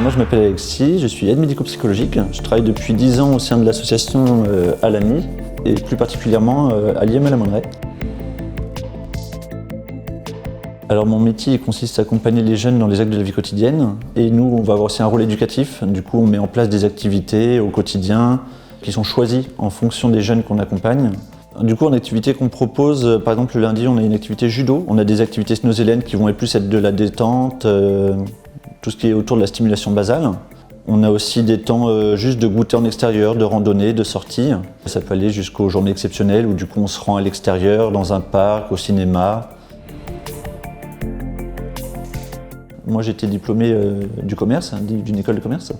Moi je m'appelle Alexis, je suis aide médico-psychologique. Je travaille depuis 10 ans au sein de l'association Alami et plus particulièrement à l'IME-La-Monnaie. Alors mon métier consiste à accompagner les jeunes dans les actes de la vie quotidienne et nous on va avoir aussi un rôle éducatif. Du coup on met en place des activités au quotidien qui sont choisies en fonction des jeunes qu'on accompagne. Du coup en activité qu'on propose, par exemple le lundi on a une activité judo, on a des activités snozéliennes qui vont plus être de la détente, tout ce qui est autour de la stimulation basale. On a aussi des temps juste de goûter en extérieur, de randonnée, de sortie. Ça peut aller jusqu'aux journées exceptionnelles où du coup on se rend à l'extérieur, dans un parc, au cinéma. Moi j'étais diplômé du commerce, d'une école de commerce.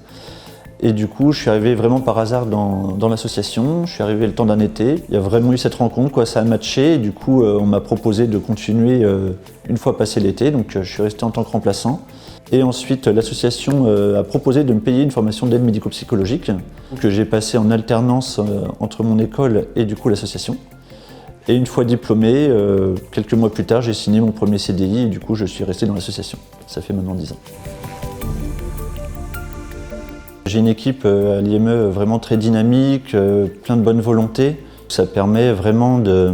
Et du coup je suis arrivé vraiment par hasard dans l'association. Je suis arrivé le temps d'un été. Il y a vraiment eu cette rencontre, ça a matché. Et du coup on m'a proposé de continuer une fois passé l'été. Donc je suis resté en tant que remplaçant. Et ensuite, l'association a proposé de me payer une formation d'aide médico-psychologique que j'ai passée en alternance entre mon école et du coup l'association. Et une fois diplômé, quelques mois plus tard, j'ai signé mon premier CDI et du coup je suis resté dans l'association. Ça fait maintenant 10 ans. J'ai une équipe à l'IME vraiment très dynamique, plein de bonne volonté. Ça permet vraiment de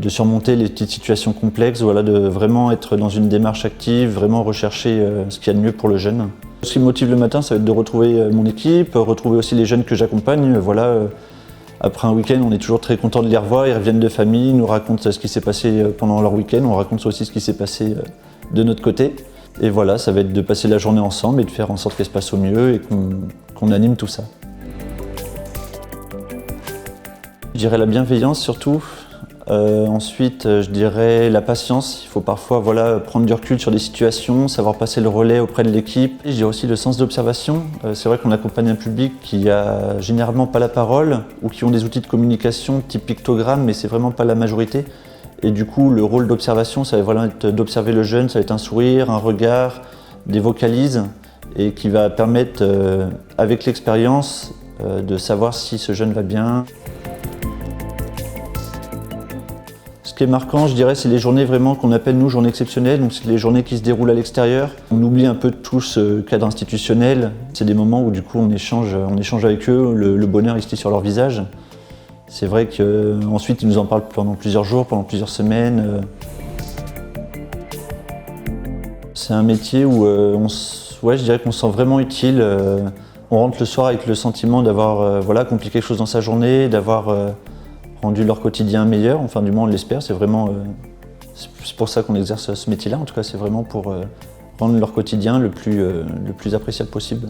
surmonter les petites situations complexes, de vraiment être dans une démarche active, vraiment rechercher ce qu'il y a de mieux pour le jeune. Ce qui me motive le matin, ça va être de retrouver mon équipe, retrouver aussi les jeunes que j'accompagne. Après un week-end, on est toujours très content de les revoir, ils reviennent de famille, ils nous racontent ce qui s'est passé pendant leur week-end, on raconte aussi ce qui s'est passé de notre côté. Et voilà, ça va être de passer la journée ensemble et de faire en sorte qu'elle se passe au mieux et qu'on anime tout ça. Je dirais la bienveillance surtout. Ensuite, je dirais la patience. Il faut parfois prendre du recul sur des situations, savoir passer le relais auprès de l'équipe. Je dirais aussi le sens d'observation. C'est vrai qu'on accompagne un public qui a généralement pas la parole ou qui ont des outils de communication type pictogramme, mais c'est vraiment pas la majorité. Et du coup, le rôle d'observation, ça va vraiment être d'observer le jeune, ça va être un sourire, un regard, des vocalises, et qui va permettre, avec l'expérience, de savoir si ce jeune va bien. Ce qui est marquant, je dirais, c'est les journées vraiment qu'on appelle nous journées exceptionnelles, donc c'est les journées qui se déroulent à l'extérieur. On oublie un peu tout ce cadre institutionnel. C'est des moments où du coup on échange avec eux, le bonheur est sur leur visage. C'est vrai qu'ensuite ils nous en parlent pendant plusieurs jours, pendant plusieurs semaines. C'est un métier où je dirais qu'on se sent vraiment utile. On rentre le soir avec le sentiment d'avoir accompli quelque chose dans sa journée, d'avoir rendu leur quotidien meilleur, enfin du moins on l'espère, c'est pour ça qu'on exerce ce métier-là, en tout cas c'est vraiment pour rendre leur quotidien le plus appréciable possible.